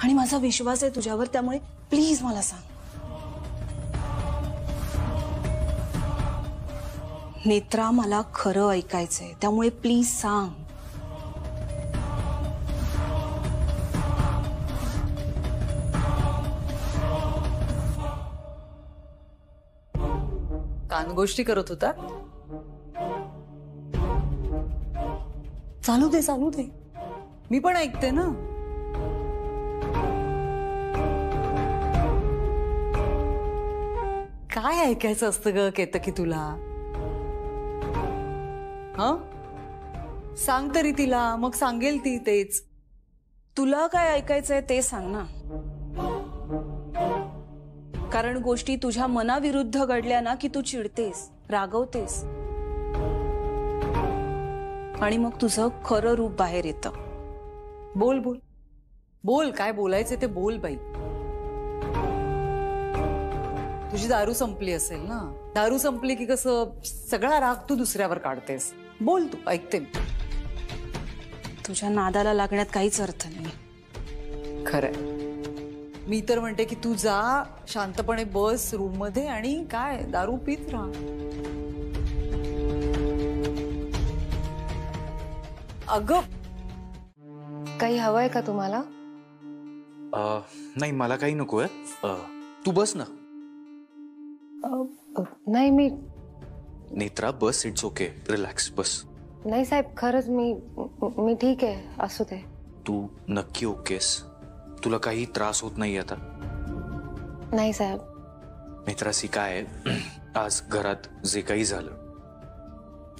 आणि माझा विश्वास आहे तुझ्यावर, त्यामुळे प्लीज मला सांग. नेत्रा, मला खरं ऐकायचंय, त्यामुळे प्लीज सांग. कानगोष्टी करत होता? चालू दे चालू दे, मी पण ऐकते ना. काय ऐकायचं असतं ग केतकी तुला? हं? सांग तरी तिला, मग सांगेल ती तेच. तुला काय ऐकायचंय ते सांग ना. कारण गोष्टी तुझ्या मनाविरुद्ध घडल्या ना की तू चिडतेस, रागवतेस आणि मग तुझं खरं रूप बाहेर येतं. बोल बोल बोल, काय बोलायचं ते बोल बाई. तुझी दारू संपली असेल ना, दारू संपली की कसं सगळा राग तू दुसऱ्यावर काढतेस. बोल, तू ऐकते. तुझ्या नादाला लागण्यात काहीच अर्थ नाही. खरंय. मी तर म्हणते की तू जा, शांतपणे बस रूम मध्ये आणि काय दारू पीत राहा. अगं, काही हवंय का तुम्हाला? नाही, मला काही नकोय. तू बस ना. नाही, नेत्रा बस, इट्स ओके, रिलॅक्स, बस. नाही साहेब, खरंच मी ठीक आहे, असू दे. तू नक्की ओकेस? तुला काही त्रास होत नाही आता? नाही साहेब. नेत्रासी, काय आज घरात जे काही झालं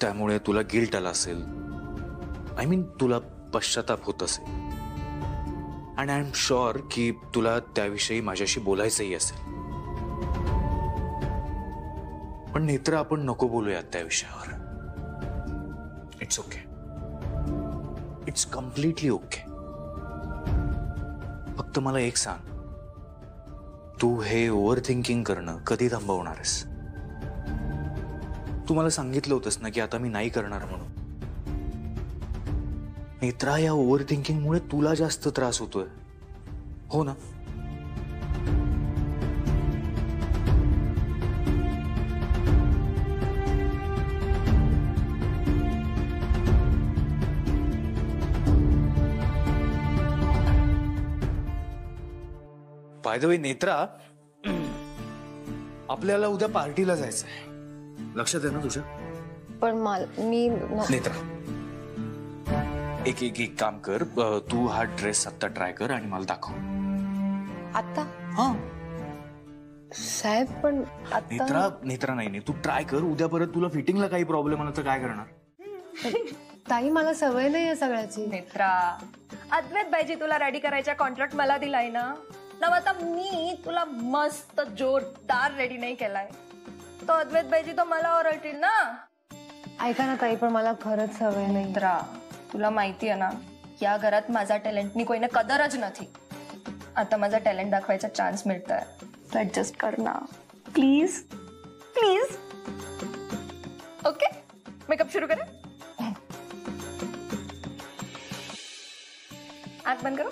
त्यामुळे तुला गिल्ट आला असेल. आय मीन, तुला पश्चाताप होत असेल. आणि आय एम शुअर की तुला त्याविषयी माझ्याशी बोलायचंही असेल. पण नेत्रा, आपण नको बोलूयात त्या विषयावर. It's okay, it's completely okay. फक्त मला एक सांग, तू हे ओव्हर थिंकिंग करणं कधी थांबवणार आहेस? तू मला सांगितलं होतंस ना की आता मी नाही करणार म्हणून. नेत्रा, या ओव्हर थिंकिंग मुळे तुला जास्त त्रास होतोय, हो ना? बाय द वे नेत्रा, आपल्याला उद्या पार्टीला जायचंय, लक्षात आहे ना तुझ्या? पण मी नेत्रा, एक काम कर, तू हा ड्रेस आता ट्राय कर आणि मला दाखव. आता? हा साहेब, पण आता नेत्रा नाही, तू ट्राय कर. उद्या परत तुला फिटिंगला काही प्रॉब्लेम आला तर काय करणार? ताई, मला सवय नाही आहे सगळ्याची. नेत्रा, अद्वैत बाईजी तुला रेडी करायचा कॉन्ट्रॅक्ट मला दिलाय ना, आता मी तुला मस्त जोरदार रेडी नाही केलाय, तो अद्वैत बाईजी तो मला ओरडतील ना. ऐका ना ताई, पण मला खरंच सवय नाही. नेत्रा, तुला माहिती आहे ना, या घरात माझा टॅलेंटनी कोईने कदरच नाही. आता माझा टॅलेंट दाखवायचा चान्स मिळतोय, तो ऍडजस्ट कर ना प्लीज प्लीज. ओके, मेकअप सुरू करें. आंख बंद करो.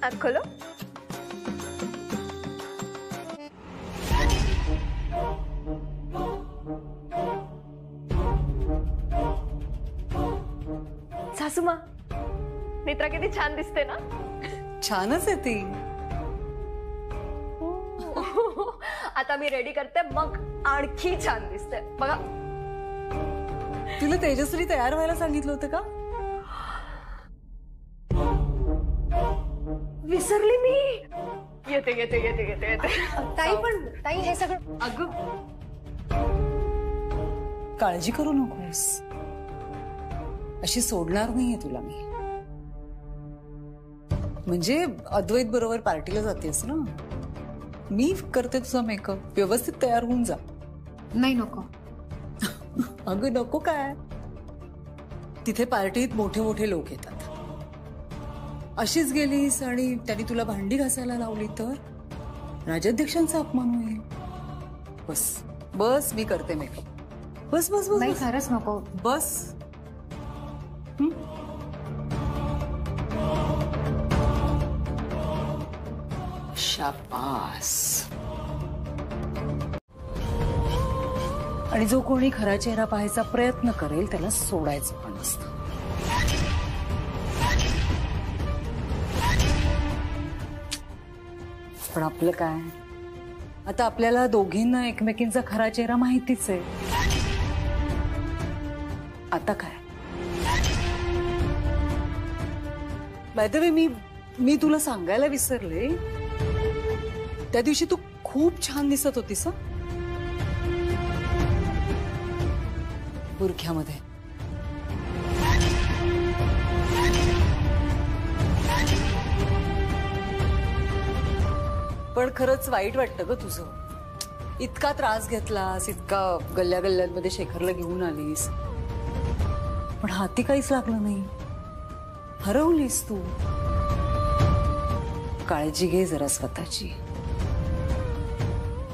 आंख खोलो. सासूमा, नेत्रा किती छान दिसते ना? छानच आहे ती. आता मी रेडी करते, मग आणखी छान दिसते बघा. तुला तेजश्री तयार व्हायला सांगितलं होतं का? विसरली मी. येते येते येते येते येते. ताई, पण ताई, हे सगळं अगं, काळजी करू नकोस, अशी सोडणार नाहीये तुला मी. म्हणजे अद्वैत बरोबर पार्टीला जातेस ना, मी करते तुझा मेकअप, व्यवस्थित तयार होऊन जा. नाही, नको. अगं नको काय, तिथे पार्टीत मोठे मोठे लोक येतात. अशीच गेलीस आणि त्यांनी तुला भांडी घासायला लावली तर राजाध्यक्षांचा अपमान होईल. बस, बस मी करते मेकअप. बस बस बस नाही बस. खरंच नको. बस. शाबास. आणि जो कोणी खरा चेहरा पाहायचा प्रयत्न करेल त्याला सोडायचं पण नसतं. पण आपलं काय, आता आपल्याला दोघींना एकमेकींचा खरा चेहरा माहितीच आहे. आता काय, बाय द वे मी तुला सांगायला विसरले, त्या दिवशी तू खूप छान दिसत होतीस. बुरख्यामध्ये. पण खरंच वाईट वाटतं ग तुझं. इतका त्रास घेतलास, इतका गल्ल्या गल्ल्यांमध्ये शेखरला घेऊन आलीस, पण हाती काहीच लागलं नाही. हरवलीस तू. काळजी घे जरा स्वतःची.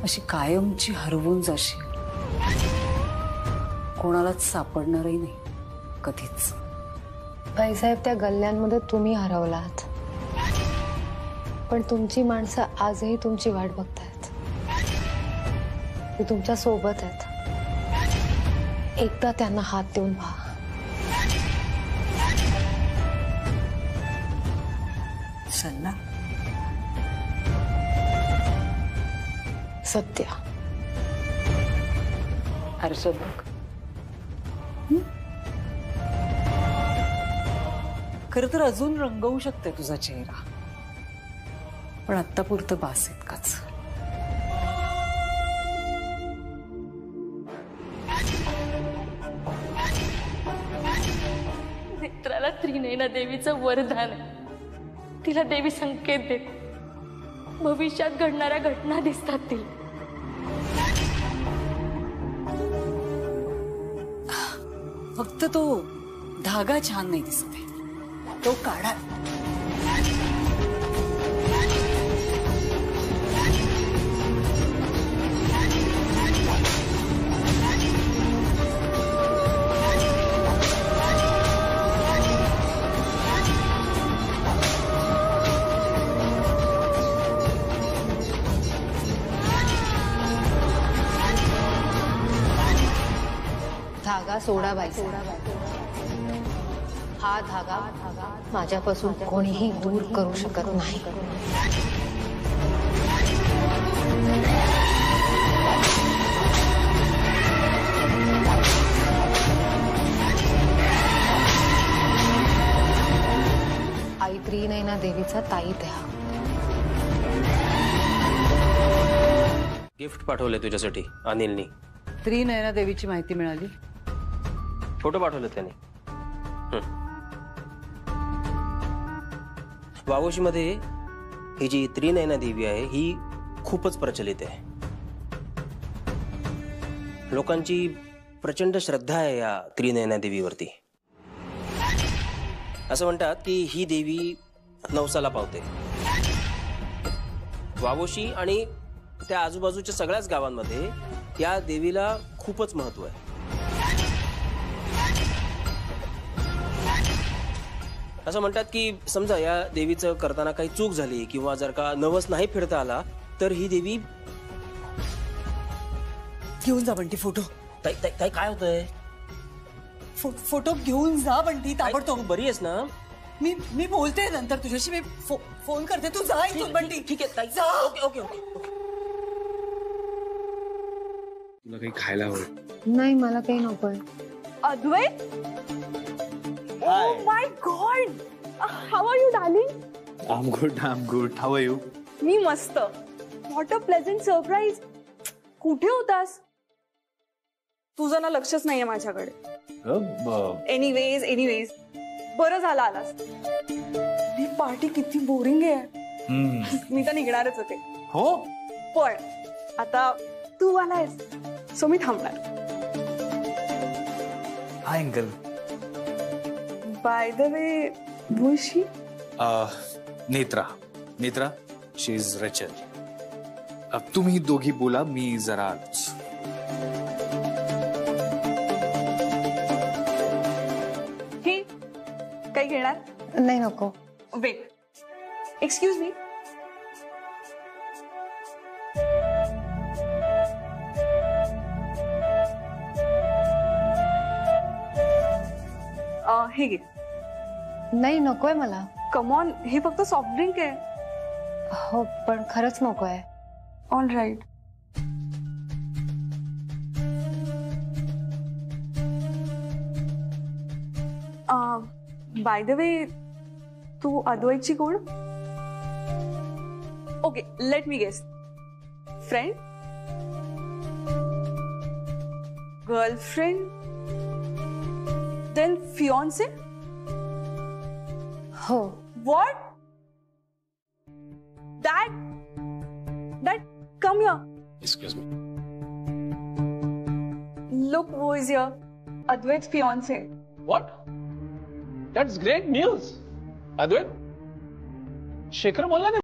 अशी कायमची हरवून जाशील. कोणालाच सापडणारही नाही कधीच. भाईसाहेब, त्या गल्ल्यांमध्ये तुम्ही हरवलात, पण तुमची माणसं आजही तुमची वाट बघतायत. ती तुमच्या सोबत आहेत. एकदा त्यांना हात देऊन पहा. चल ना. सत्य. हर्षद बघ. खर तर अजून रंगवू शकते तुझा चेहरा, पण आत्तापुरतं बास इतकाच. नेत्राला त्रिनयना देवीचं वरदान आहे. तिला देवी संकेत देते. भविष्यात घडणाऱ्या घटना दिसतात तिला. फक्त तो धागा छान नाही दिसत आहे, तो काढा. धागा सोडा भाईसाहेब. हा धागा माझ्यापासून कोणीही दूर करू शकत नाही. आई त्रिनयना देवीचा ताईत आहे. गिफ्ट पाठवले तुझ्यासाठी अनिलनी. त्रिनयना देवीची माहिती मिळाली. फोटो पाठवले त्याने. वावोशीमध्ये ही जी त्रिनयना देवी आहे ही खूपच प्रचलित आहे. लोकांची प्रचंड श्रद्धा आहे या त्रिनयना देवीवरती. असं म्हणतात की ही देवी नवसाला पावते. वावोशी आणि त्या आजूबाजूच्या सगळ्याच गावांमध्ये या देवीला खूपच महत्व आहे. असं म्हणतात की समजा या देवीचं करताना काही चूक झाली किंवा जर का नवस नाही फिरता आला तर ही देवी घेऊन जा बंटी फोटो. काय होतंय? फोटो घेऊन जा बंटी ताबडतोब. तू बरी आहेस ना? मी बोलते नंतर तुझ्याशी. मी फोन करते. तू जा इथून बंटी. ठीक आहे जा. Okay okay okay okay. तुला काही खायला हवं? नाही, मला काही नकोय. Advait, oh my god, how are you darling? I am good. How are you? मी मस्त. What a pleasant surprise. कुठे होतास? तुझं ना लक्षच नाहीये माझ्याकडे. एनिवेज बरं झालं आलास. ही पार्टी किती बोरिंग आहे. मी तर निघणारच होते. हो, पण आता तू आलायस सो मी थांबणार. Hi uncle. By the way, भूशी नेत्रा शी इज रचल. तुम्ही दोघी बोला, मी जरा आलोच. नाही नको. Wait, excuse me. हे घे. नाही नकोय मला. कमॉन, हे फक्त सॉफ्ट ड्रिंक आहे. हो पण खरंच नकोय. All right. By the way, तू अद्वैतची कोण? Okay, let me guess. Friend? Girlfriend? Then fiance? हो. What? Dad, come here. Excuse me. Look who is here. Advait's fiance. What? That's great news. Advait, Shekhar बोलला ना.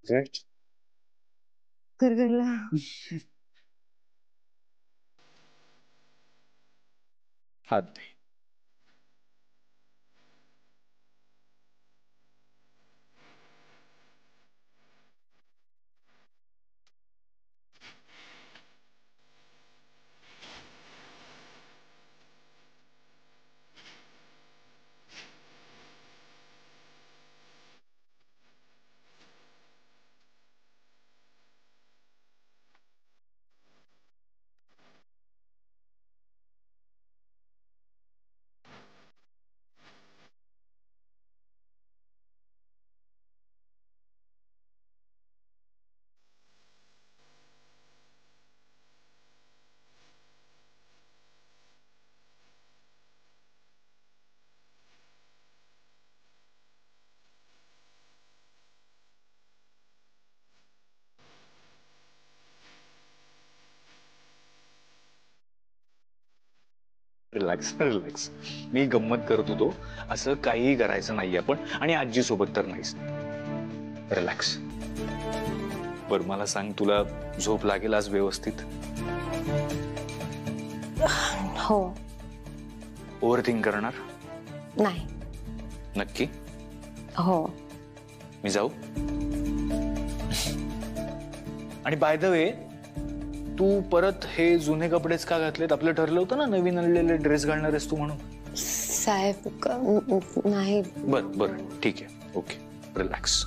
Right. गरगरला. हात दे. Relax relax. मी गंमत करत होतो. असं काहीही करायचं नाही आपण, आणि आजी सोबत तर नाहीच. रिलॅक्स. बर मला सांग, तुला झोप लागेल आज व्यवस्थित? हो. ओव्हर थिंक करणार नाही. नक्की? हो. मी जाऊ? आणि बाय द वे, तू परत हे जुने कपडेच का घातलेत? आपलं ठरलं होतं ना नवीन आणलेले ड्रेस घालणार आहेस तू म्हणून. साहेब नाही. बर बर ठीक आहे. Okay, relax.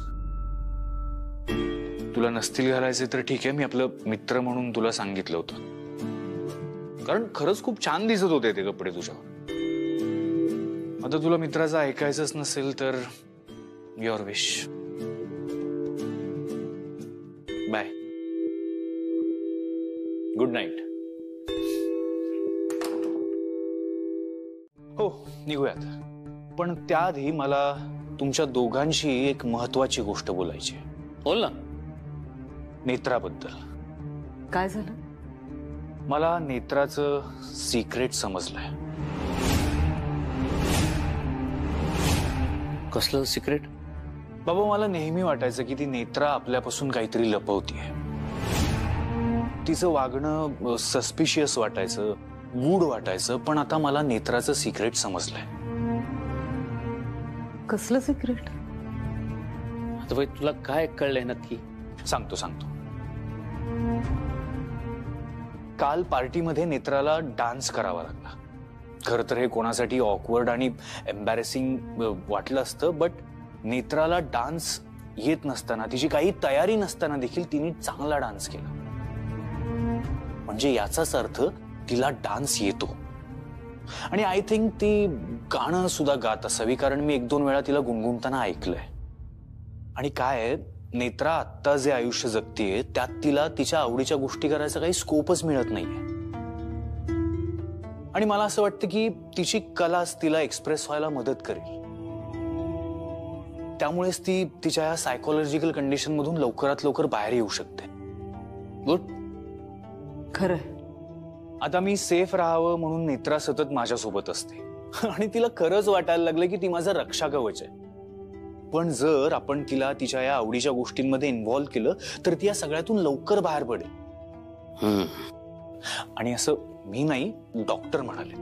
तुला नसतील घालायचे तर ठीक आहे. मी आपलं मित्र म्हणून तुला सांगितलं होतं, कारण खरंच खूप छान दिसत होते ते कपडे तुझ्यावर. आता तुला मित्राचं ऐकायचंच नसेल तर your wish. Bye. Good night. हो, निघूयात. पण त्याआधी मला तुमच्या दोघांशी एक महत्वाची गोष्ट बोलायची आहे. बोल ना. नेत्राबद्दल. काय झालं? मला नेत्राचं सिक्रेट समजलंय. कसलं सिक्रेट? बाबा, मला नेहमी वाटायचं की ती नेत्रा आपल्यापासून काहीतरी लपवतीये. तिचं वागणं सस्पिशियस वाटायचं, गूढ वाटायचं, पण आता मला नेत्राचं सिक्रेट समजलंय. कसलं सिक्रेट? आता तुला काय कळलंय नक्की? सांगतो. काल पार्टीमध्ये नेत्राला डान्स करावा लागला. खरं तर हे कोणासाठी ऑकवर्ड आणि एम्बॅरेसिंग वाटलं असतं, बट नेत्राला डान्स येत नसताना, तिची काही तयारी नसताना देखील तिने चांगला डान्स केला. म्हणजे याचाच अर्थ तिला डान्स येतो. आणि आय थिंक ती गाणं सुद्धा गात असावी, कारण मी 1-2 वेळा तिला गुणगुणताना ऐकलंय. आणि काय नेत्रा आत्ता जे आयुष्य जगतीये त्यात तिला तिच्या आवडीच्या गोष्टी करायचा काही स्कोपच मिळत नाहीये. आणि मला असं वाटतं की तिची कलाच तिला एक्सप्रेस व्हायला मदत करेल. त्यामुळेच ती तिच्या या सायकोलॉजिकल कंडिशन मधून लवकरात लवकर बाहेर येऊ शकते. गुड. खरंय. आता मी सेफ राहावं म्हणून नेत्रा सतत माझ्यासोबत असते आणि तिला खरंच वाटायला लागलं की ती माझा रक्षा कवच आहे. पण जर आपण तिला तिच्या या आवडीच्या गोष्टींमध्ये इन्व्हॉल्व केलं तर ती या सगळ्यातून लवकर बाहेर पडेल. आणि असं मी नाही, डॉक्टर म्हणाले.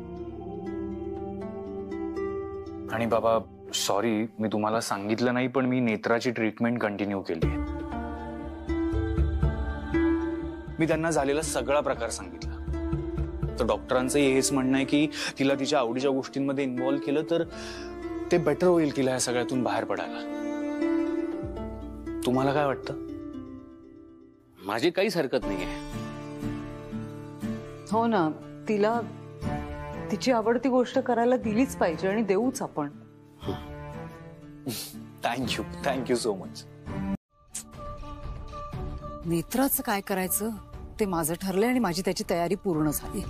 आणि बाबा सॉरी, मी तुम्हाला सांगितलं नाही, पण मी नेत्राची ट्रीटमेंट कंटिन्यू केली. मी त्यांना झालेला सगळा प्रकार सांगितला. तर डॉक्टरांचं हेच म्हणणं आहे की तिला तिच्या आवडीच्या गोष्टींमध्ये इन्व्हॉल्व केलं तर ते बेटर होईल तिला या सगळ्यातून बाहेर पडायला. तुम्हाला काय वाटतं? माझी काहीच हरकत नाहीये. हो ना, तिला तिची आवडती गोष्ट करायला दिलीच पाहिजे आणि देऊच आपण. Thank you so much. नेत्राचं काय करायचं ते माझं ठरलंय आणि माझी त्याची तयारी पूर्ण झाली.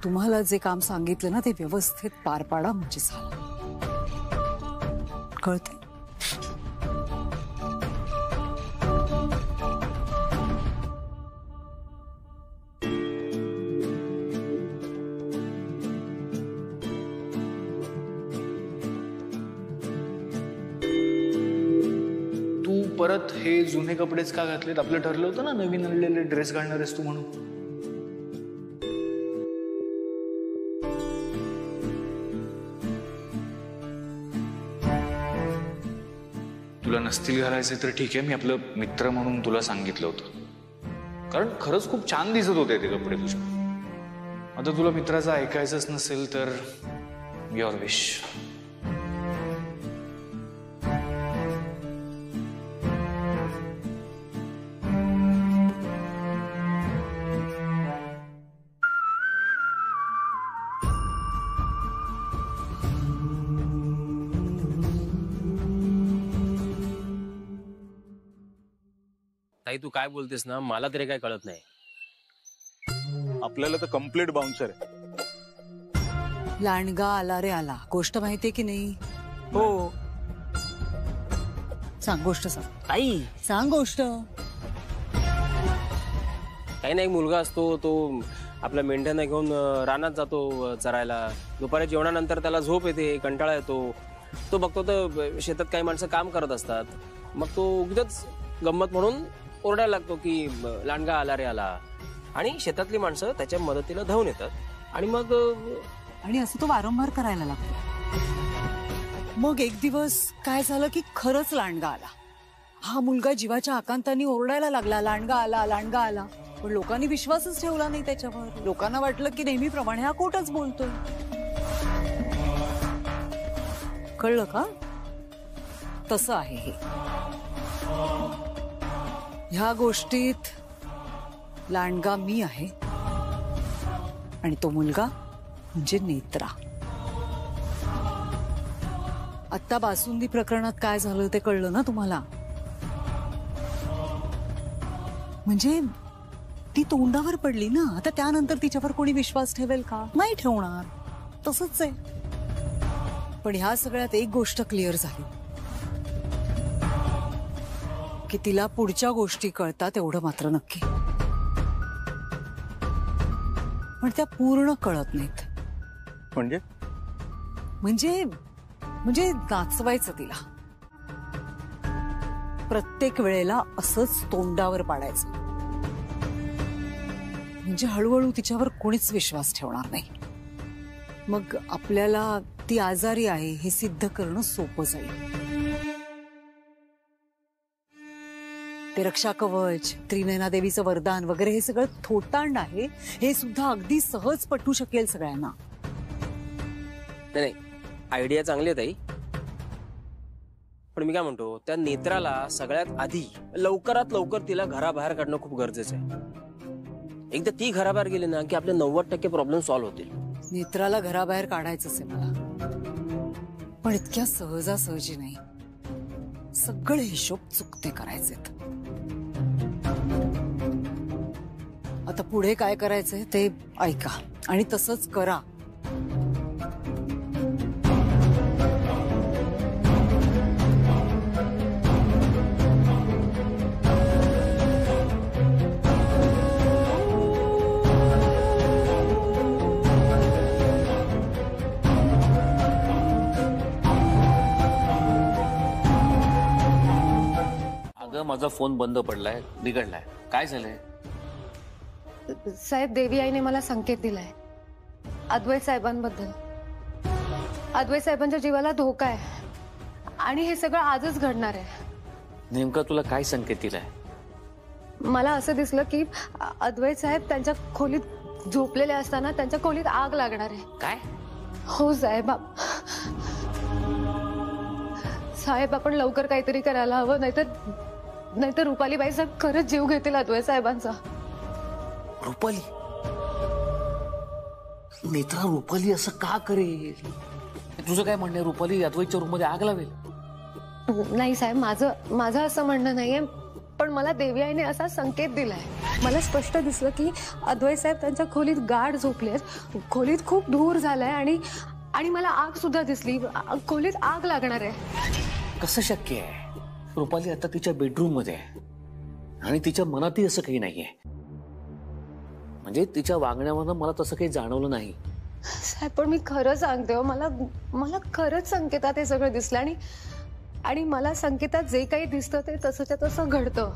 तुम्हाला जे काम सांगितलं ना ते व्यवस्थित पार पाडा म्हणजे झालं. कळते? तू परत हे जुने कपडेच का घातलेत? आपलं ठरलं होतं ना नवीन आणलेले ड्रेस घालणार आहेस तू म्हणून. तुला नसतील घालायचे तर ठीक आहे, मी आपलं मित्र म्हणून तुला सांगितलं होतं, कारण खरंच खूप छान दिसत होते ते कपडे तुझे. आता तुला मित्राचं ऐकायचंच नसेल तर युअर विश. ताई तू काय बोलतेस ना, मला तरी काय कळत नाही. आपल्याला तर कम्प्लीट बाउन्सर आहे. लांडगा आला रे आला, गोष्ट माहितीये की नाही? हो. सांग गोष्ट, सांग ताई. सांग गोष्ट. काही नाही, मुलगा असतो तो आपल्या मेंढ्यांना घेऊन रानात जातो चरायला. दुपारी जेवणानंतर त्याला झोप येते, कंटाळा येतो. तो बघतो तर शेतात काही माणसं काम करत असतात. मग तो उगीच गंमत म्हणून ओरडायला लागतो की लांडगा आला रे आला. आणि शेतातली माणसं त्याच्या मदतीला धावून येतात आणि मग आणि असं तो वारंवार करायला लागतो. मग एक दिवस काय झालं की खरंच लांडगा आला. हा मुलगा जीवाच्या आकांताने ओरडायला लागला, लांडगा आला, लांडगा आला. पण लोकांनी विश्वासच ठेवला नाही त्याच्यावर. लोकांना वाटलं की नेहमीप्रमाणे हा खोटच बोलतोय. कळलं का? तसं आहे हे. ह्या गोष्टीत लांडगा मी आहे आणि तो मुलगा म्हणजे नेत्रा. आता बासुंदी प्रकरणात काय झालं ते कळलं ना तुम्हाला? म्हणजे ती तोंडावर पडली ना. आता त्यानंतर तिच्यावर कोणी विश्वास ठेवेल का? नाही ठेवणार. तसंच आहे. पण ह्या सगळ्यात एक गोष्ट क्लिअर झाली की तिला पुढच्या गोष्टी कळतात एवढं मात्र नक्की. पण त्या पूर्ण कळत नाहीत. म्हणजे म्हणजे म्हणजे नाचवायचं तिला. प्रत्येक वेळेला असंच तोंडावर पाडायचं. म्हणजे हळूहळू तिच्यावर कोणीच विश्वास ठेवणार नाही. मग आपल्याला ती आजारी आहे हे सिद्ध करणं सोपं जाईल. ते रक्षा कवच, त्रिनयना देवीचं वरदान वगैरे हे सगळं थोटांड आहे हे सुद्धा अगदी सहज पटू शकेल सगळ्यांना. नाही, आयडिया चांगली आहे ताई. पण मी काय म्हणतो, त्या नेत्राला सगळ्यात आधी लवकरात लवकर तिला घराबाहेर काढणं खूप गरजेचं आहे. एकदा ती घराबाहेर गेली ना की आपले 90% प्रॉब्लेम सॉल्व्ह होतील. नेत्राला घराबाहेर काढायचंच आहे मला, पण इतक्या सहजासहजी नाही. सगळे हिशोब चुकते करायचेत. आता पुढे काय करायचंय ते ऐका आणि तसंच करा. अगं माझा फोन बंद पडलाय, बिघडलाय. काय झालंय? साहेब, देवी आईने मला संकेत दिलाय अद्वैत साहेबांबद्दल. अद्वैत साहेबांच्या जीवाला धोका आहे आणि हे सगळं आजच घडणार आहे. नेमका तुला काय संकेत दिलाय? मला असं दिसलं की अद्वैत साहेब त्यांच्या खोलीत झोपलेले असताना त्यांच्या खोलीत आग लागणार आहे. काय? हो साहेब. साहेब, आपण लवकर काहीतरी करायला हवं, नाहीतर रुपालीबाई साहेब खरंच जीव घेतील अद्वैत साहेबांचा. रुपाली? नेत्रा रुपाली असं का करेल? तुझं काय म्हणणं आहे, रुपाली अद्वैतच्या रूम मध्ये आग लावेल? नाही साहेब, माझं असं म्हणणं नाहीये, पण मला देवी आईने असा संकेत दिलाय. मला स्पष्ट दिसलं की अद्वैत साहेब त्यांच्या खोलीत गाढ झोपलेत, खोलीत खूप धूर झालाय आणि मला आग सुद्धा दिसली. खोलीत आग लागणार आहे. कसं शक्य आहे? रुपाली आता तिच्या बेडरूम मध्ये आहे आणि तिच्या मनातही असं काही नाहीये. म्हणजे तिच्या वागण्यावर मला तसं काही जाणवलं नाही. साहेब, पण मी खरं सांगते हो, मला खरंच संकेतात हे सगळं दिसलं आणि मला संकेतात जे काही दिसतं ते तसंच्या तसं घडतं.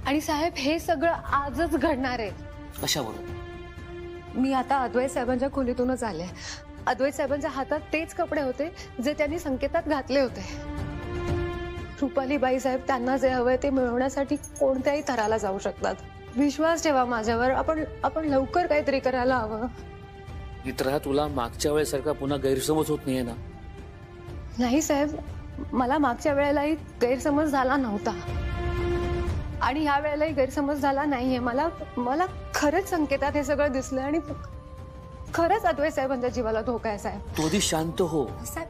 आणि साहेब, हे सगळं आजच घडणार आहे. कशावरून? मी आता अद्वैत साहेबांच्या खोलीतूनच आले. अद्वैत साहेबांच्या हातात तेच कपडे होते जे त्यांनी संकेतात घातले होते. रुपालीबाई साहेब त्यांना जे हवंय ते मिळवण्यासाठी कोणत्याही थराला जाऊ शकतात. विश्वास ठेवा माझ्यावर. आपण लवकर काहीतरी करायला हवं. मित्रा, तुला मागच्या वेळेसारखा पुन्हा गैरसमज होत नाहीये ना? नाही साहेब, मला मागच्या वेळेलाही गैरसमज झाला नव्हता आणि ह्या वेळेलाही गैरसमज झाला नाहीये. मला खरंच संकेतात हे सगळं दिसलं आणि खरंच अद्वैत साहेबांच्या जीवाला धोका आहे. साहेब, तू आधी शांत हो. साहेब,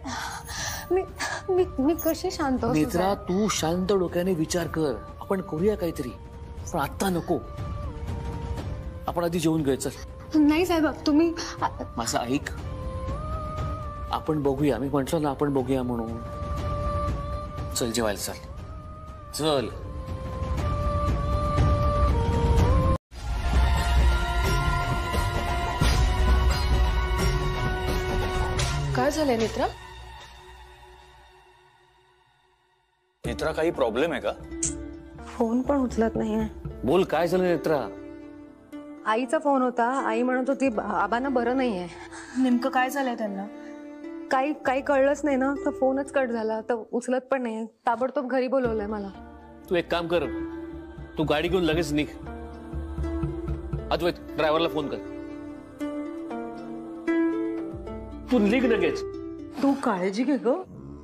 मी कशी शांत हो? मित्रा, तू शांत डोक्याने विचार कर. आपण करूया काहीतरी, पण आता नको. आपण आधी जेवून घ्यायचं. नाही साहेब, तुम्ही माझं ऐक. आपण बघूया. मी म्हंटल ना आपण बघूया म्हणून. चल जेवायला चल. चल. काय झालंय नेत्रा? नेत्रा, काही प्रॉब्लेम आहे का? फोन पण उचलत नाहीये. बोल, काय झालं नेत्रा? आईचा फोन होता. आई म्हणत होती आबांना बरं नाहीये. नेमकं काय झालंय त्यांना? काही कळलंच नाही ना, तर फोनच कट झाला. तर उचलत पण नाही. ताबडतोब घरी बोलवलंय मला. तू एक काम कर, तू गाडी घेऊन लगेच निघ. अद्वैत, ड्रायव्हरला फोन कर. तू निघ लगेच. तू काळजी घे ग.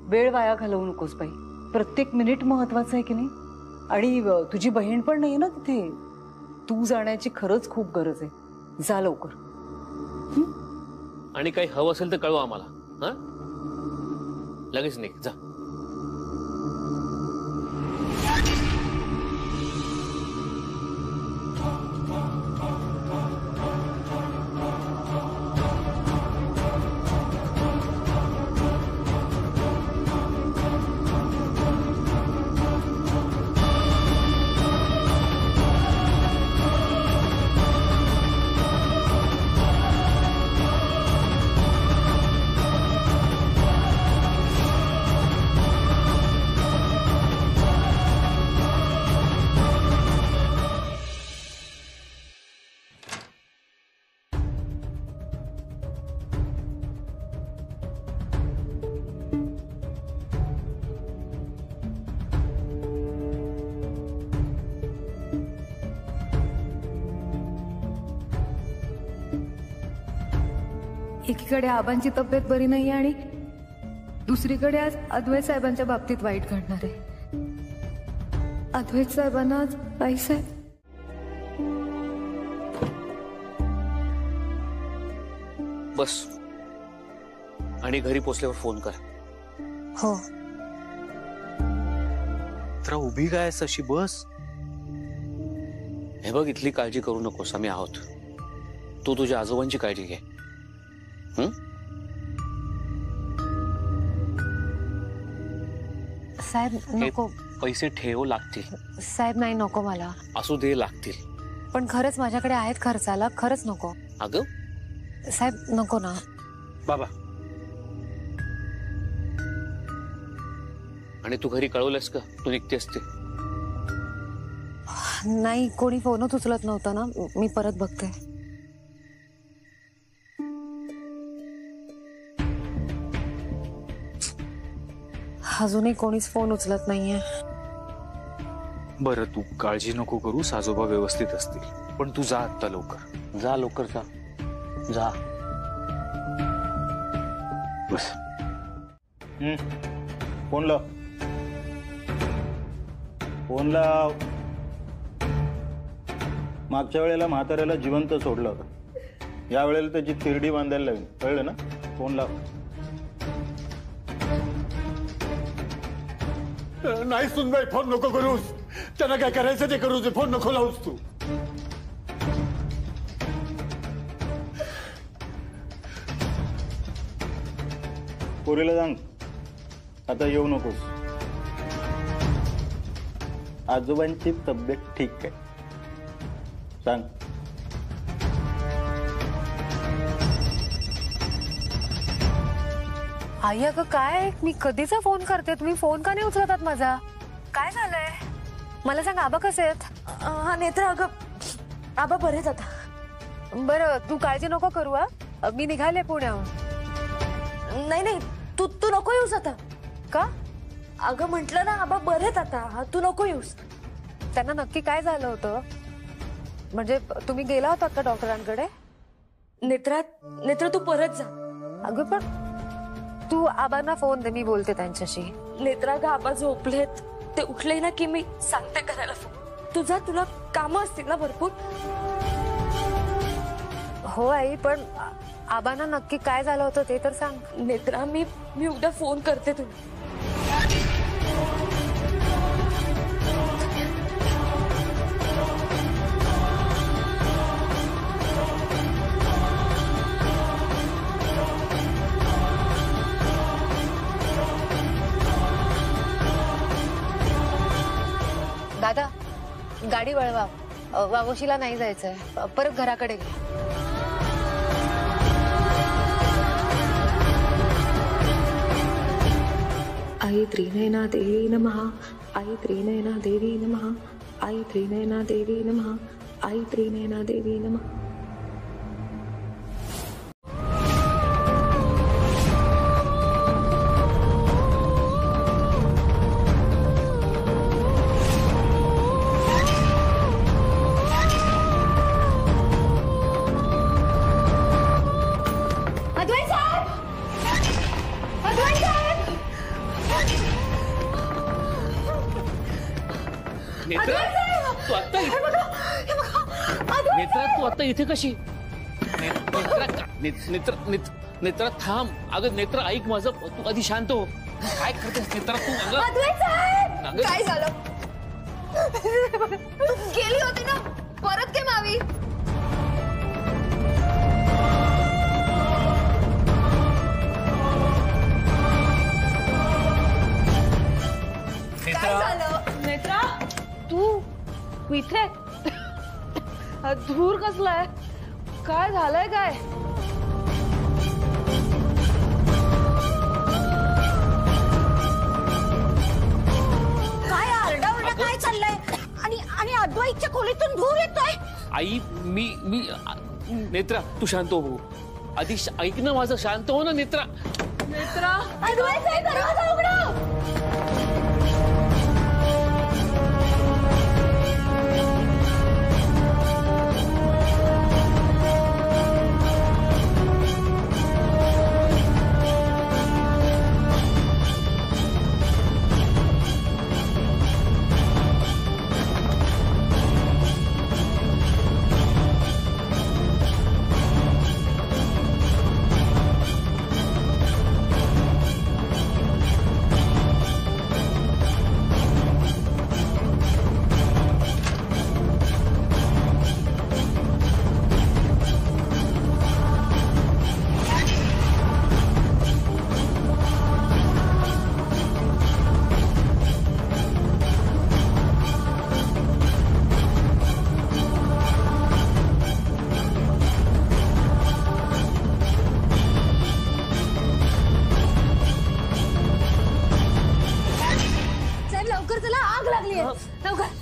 वेळ वाया घालवू नकोस बाई. प्रत्येक मिनिट महत्वाचं आहे की नाही. आणि तुझी बहीण पण नाहीये ना तिथे. तू जाण्याची खरंच खूप गरज आहे. जा लवकर. आणि काही हवं असेल तर कळवा आम्हाला. हा, लगेच निघ. जा. एकीकडे आबांची तब्येत बरी नाहीये आणि दुसरीकडे आज अद्वैत साहेबांच्या बाबतीत वाईट घडणार आहे. अद्वैत साहेबांना आज आईसाहेब बस आणि घरी पोचल्यावर फोन कर. हो. तर उभी काय आहेस अशी? बस. हे बघ, इथली काळजी करू नकोस, आम्ही आहोत. तू तुझ्या आजोबांची काळजी घे. साहेब नको. पैसे ठेव, लागतील. साहेब नाही, नको मला. असू दे, लागतील. पण खरंच माझ्याकडे आहेत खर्चाला, खरंच नको. अगं साहेब नको ना. बाबा, आणि तू घरी कळवलंस का तू निघते असते? नाही, कोणी फोनच उचलत नव्हतं ना. मी परत बघते. अजूनही कोणीच फोन उचलत नाहीये. बरं, तू काळजी नको करू, साजोबा व्यवस्थित असतील. पण तू जा आत्ता लवकर. जा लवकर, जा जा. बस. फोन लाव, फोन लाव. मागच्या वेळेला म्हाताऱ्याला जिवंत सोडलं होतं, या वेळेला त्याची तिरडी बांधायला लागेल, कळलं ना? फोन लाव. नाही सुनबाई, फोन नको करूस. त्यांना काय करायचं ते करू दे, फोन नको लावूस तू. पोरीला सांग आता येऊ नकोस. आजोबांची तब्येत ठीक आहे, सांग. आई अगं काय, मी कधीचा फोन करते, तुम्ही फोन का नाही उचलतात माझा? काय झालंय मला सांग. आबा कसे आहेत? हा नेत्रा, अगं आबा बरेच आता. बरं, तू काळजी नको करू. मी निघाले पुण्याहून. नाही नाही, तू तू नको येऊस आता. का? अगं म्हटलं ना, आबा बरेच आता, तू नको येऊस. त्यांना नक्की काय झालं होतं? म्हणजे तुम्ही गेला होता का डॉक्टरांकडे? नेत्रा नेत्रा, तू परत जा. अगं पण तू आबांना फोन दे, मी बोलते त्यांच्याशी. नेत्रा ग, आबा झोपलेत, ते उठले ना की मी सांगते करायला फोन. तुझा तुला कामं असतील ना भरपूर. हो आई, पण आबांना नक्की काय झालं होतं ते तर सांग. नेत्रा, मी उद्या फोन करते तुला. दादा, गाडी वळवा. वावशीला नाही जायचंय, परत घराकडे घे. आई त्रिनयना देवी नमः. आई त्रिनयना देवी नमः. आई त्रिनयना देवी नमः. आई त्रिनयना देवी नमः. नेत्रा, तू आता इथे कशी? नेत्रा थांब. अगं नेत्रा, ऐक माझं, तू आधी शांत हो. काय करतेस नेत्रा तू? काय झालं? गेली होती ना, परत के मावी. काय झालं? नेत्रा, तू इथे धूर कसलाय? काय झालंय काय? काय आरडाओरडा काय चाललंय? आणि अद्वैतच्या खोलीतून धूर येतोय. आई, मी नेत्रा, तू शांत हो. आधी ऐक ना माझं, शांत हो ना नेत्रा. नेत्रा, अद्वैत साहेब, दरवाजा उघडा.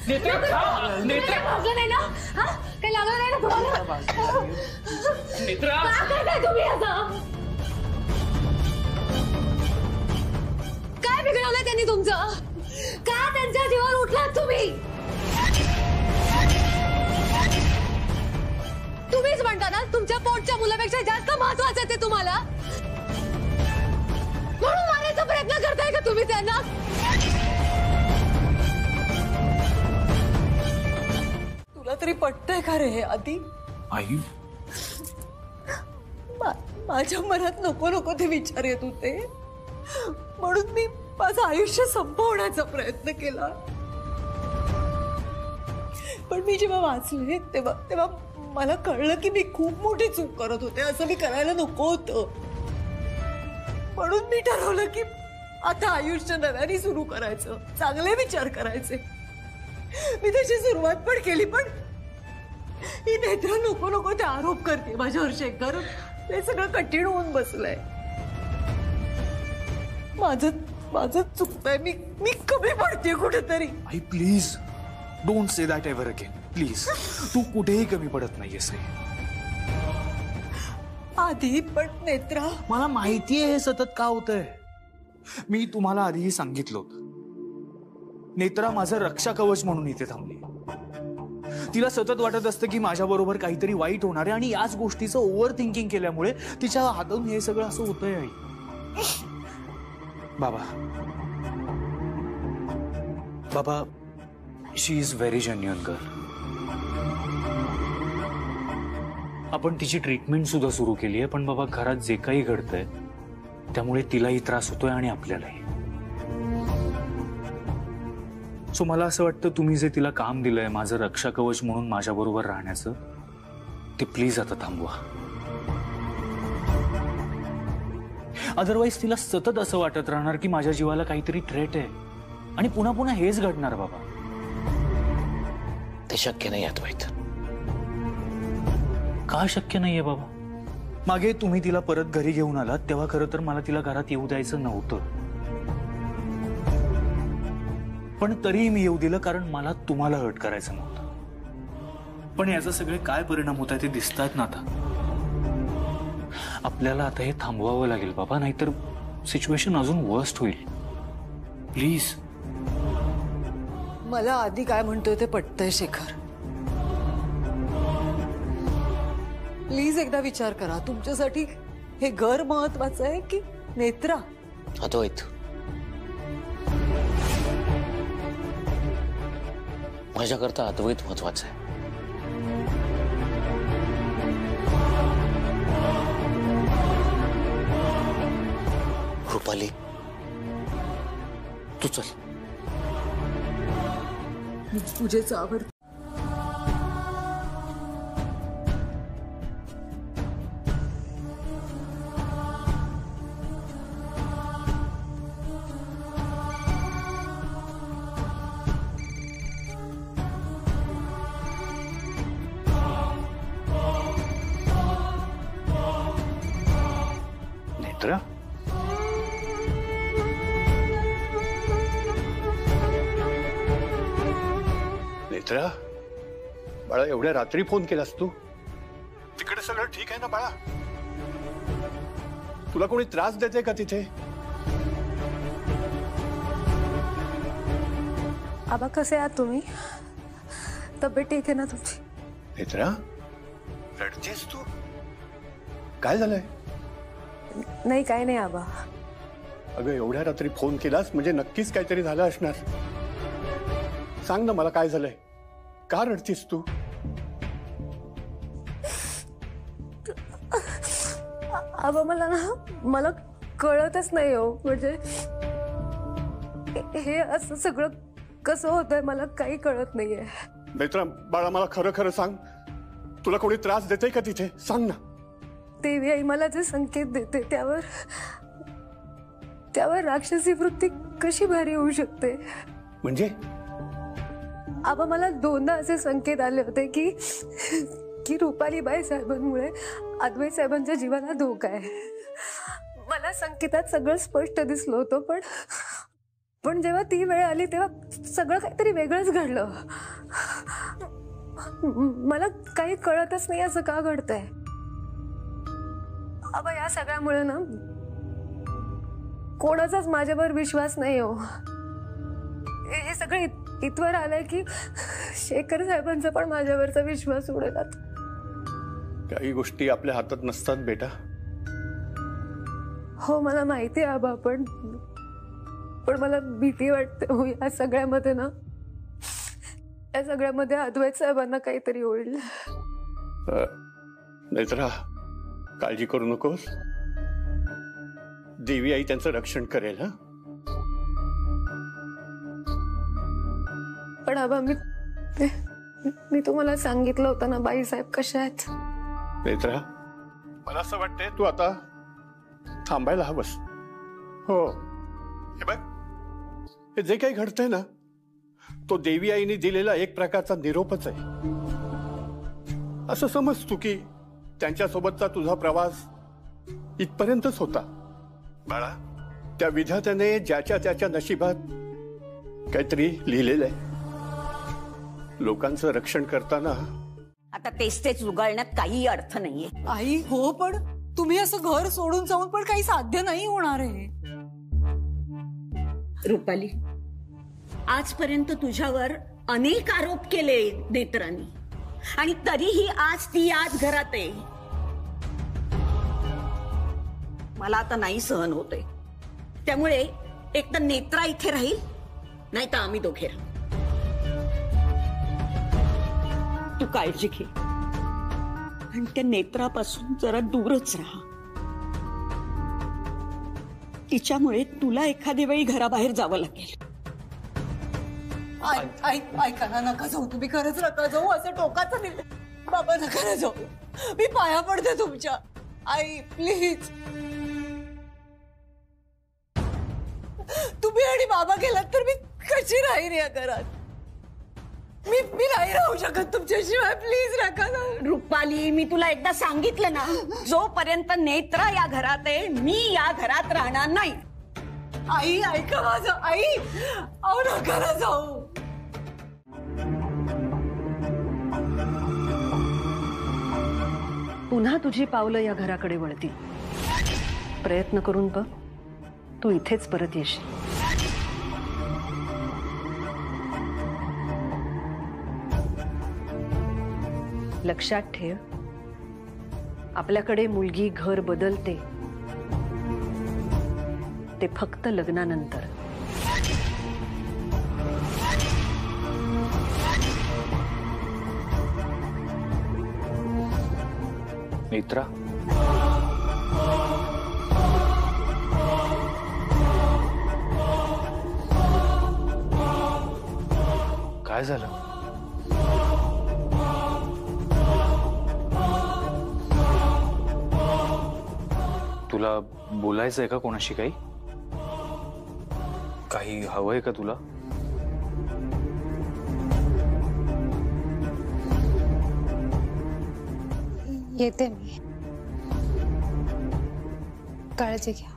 लागलं नाही ना? हा? काही लागलं नाही ना तुम्हाला? का करताय तुम्ही असं? काय बिघडवलंय त्यांनी तुमचं? का त्यांच्या जीवावर उठलात तुम्ही? तुम्हीच म्हणता ना तुमच्या पोटच्या मुलापेक्षा जास्त महत्वाचं आहे ते तुम्हाला, म्हणून मारायचा प्रयत्न करताय का तुम्ही त्यांना? तुला तरी पटतंय का रे हे आधी? आई माझ्या मनात नको नको ते विचार येत होते, म्हणून मी माझं आयुष्य संपवण्याचा प्रयत्न केला. पण मी जेव्हा वाचले तेव्हा मला कळलं की मी खूप मोठी चूक करत होते. असं मी करायला नको होतं. म्हणून मी ठरवलं की आता आयुष्य नव्याने सुरू करायचं, चांगले विचार करायचे. मी त्याची सुरुवात पण केली, पण ही नेत्रा नको नको ते आरोप करते माझ्यावर. शेखर, ते सगळं कठीण होऊन बसलंय. माझं चुकतंय. मी कमी पडते कुठेतरी. आई please don't say that ever again please. तू कुठेही कमी पडत नाहीयेस आई. आधी पण नेत्रा, मला माहितीये हे सतत का होतंय. मी तुम्हाला आधीही सांगितलं होतं, नेत्रा माझं रक्षा कवच म्हणून इथे थांबली. तिला सतत वाटत असतं की माझ्या बरोबर काहीतरी वाईट होणार आहे, आणि याच गोष्टीचं ओव्हर थिंकिंग केल्यामुळे तिच्या हातून हे सगळं असं होतंय. आई बाबा शी इज व्हेरी जेन्युइन गर्ल. आपण तिची ट्रीटमेंट सुद्धा सुरू केली आहे, पण बाबा घरात जे काही घडतंय त्यामुळे तिलाही त्रास होतोय आणि आपल्यालाही. सो मला असं वाटतं तुम्ही जे तिला काम दिलंय माझं रक्षा कवच म्हणून माझ्या बरोबर राहण्याचं, ते प्लीज आता थांबवा. अदरवाईज तिला सतत असं वाटत राहणार की माझ्या जीवाला काहीतरी थ्रेट आहे, आणि पुन्हा पुन्हा हेच घडणार. बाबा ते शक्य नाही अद्वैत. का शक्य नाहीये बाबा? मागे तुम्ही तिला परत घरी घेऊन आलात तेव्हा खरं तर मला तिला घरात येऊ द्यायचं नव्हतं, पण तरीही मी येऊ दिलं, कारण मला तुम्हाला हर्ट करायचं नव्हतं. पण याचे सगळे काय परिणाम होत आहेत ते दिसतायत ना आता. आपल्याला आता हे थांबवावं लागेल बाबा, नाहीतर सिच्युएशन अजून वर्स्ट होईल. प्लीज. मला आधी काय म्हणतोय ते पटतंय शेखर. प्लीज एकदा विचार करा. तुमच्यासाठी हे घर महत्वाचं आहे की नेत्रा? अद्वैत, माझ्याकरता अद्वैत महत्वाचं आहे. रुपाली, तू चल. मी पूजेचं आवडतं. नेत्रा, नेत्रा, बाळा एवढ्या रात्री फोन केलास तू? तिकडे सगळं ठीक आहे ना बाळा? तुला कोणी त्रास देते का तिथे? आबा कसे आहात तुम्ही? तब्येत ठीक आहे ना तुमची? नेत्रा, रडतेस तू? काय झालंय? नाही, काय नाही आबा. अगं एवढ्या रात्री फोन केलास म्हणजे नक्कीच काहीतरी झालं असणार. सांग ना मला काय झालंय? का रडतीस तू? आबा मला कळतच नाही हो. म्हणजे हे असं सगळं कसं होतंय मला काही कळत नाहीये. नेत्रा बाळा, मला खरं खरं सांग, तुला कोणी त्रास देते का तिथे? सांग ना. देवी आई मला जे संकेत देते त्यावर राक्षसी वृत्ती कशी भारी होऊ शकते? म्हणजे? आबा मला दोनदा असे संकेत आले होते की रुपालीबाई साहेबांमुळे अद्वैत साहेबांच्या जीवाला धोका आहे. मला संकेतात सगळं स्पष्ट दिसलं होतं, पण जेव्हा ती वेळ आली तेव्हा सगळं काहीतरी वेगळंच घडलं. मला काही कळतच नाही असं का घडतंय. आबा या सगळ्यामुळे ना कोणाचाच माझ्यावर विश्वास नाही हो. हे सगळं इथवर आलंय की शेखर साहेबांचा पण माझ्यावरचा विश्वास उडेल. काही गोष्टी आपल्या हातात नसतात बेटा. हो मला माहिती आहे आबा, पण मला भीती वाटते हो या सगळ्यामध्ये ना, या सगळ्यामध्ये अद्वैत साहेबांना काहीतरी होईल. नेत्रा काळजी करू नकोस. देवी आई त्यांचं रक्षण करेल. हा पण आबा मी तुम्हाला सांगितलं होतं ना बाईसाहेब कशा आहेत. नेत्रा मला असं वाटतंय तू आता थांबायला हवंस. हो हे बघ, हे जे काही घडतंय ना तो देवी आईने दिलेला एक प्रकारचा निरोपच आहे. असं समज तू की त्यांच्यासोबतचा तुझा प्रवास इथपर्यंतच होता. बाळा, त्या विधात्याने ज्याच्या त्याच्या नशिबात काहीतरी लिहिलेलं आहे. लोकांचं रक्षण करताना आता तेच उगाळण्यात काही अर्थ नाहीये. आई हो, पण तुम्ही असं घर सोडून जाऊन पण काही साध्य नाही होणार आहे. रुपाली, आजपर्यंत तुझ्यावर अनेक आरोप केले नेत्रांनी आणि तरीही आज ती आज घरात आहे. मला आता नाही सहन होतंय. त्यामुळे एक तर नेत्रा इथे राहील, नाही तर आम्ही दोघे राहू. तू काळजी घे आणि त्या नेत्रापासून जरा दूरच राहा. तिच्यामुळे तुला एखाद्या वेळी घराबाहेर जावं लागेल. ऐका ना, नका जाऊ तुम्ही, खरंच नका जाऊ. असं टोकाचं नाही बाबा, नका ना जाऊ. मी पाया पडते तुमच्या. आई प्लीज. तुम्ही आणि बाबा गेलात तर मी कशी राहीन या घरात. मी नाही राहू शकत तुमच्याशिवाय. प्लीज नका जाऊ. रुपाली, मी तुला एकदा सांगितलं ना, जोपर्यंत नेत्रा या घरात आहे मी या घरात राहणार नाही. आई ऐका माझं. आई अहो नका ना जाऊ. पुन्हा तुझी पावलं या घराकडे वळतील. प्रयत्न करून बघ, तू इथेच परत येशील. लक्षात ठेव, आपल्याकडे मुलगी घर बदलते ते फक्त लग्नानंतर. नेत्रा, काय झालं? तुला बोलायचंय का कोणाशी? काही हवंय का तुला? येते मी. काळजी घ्या.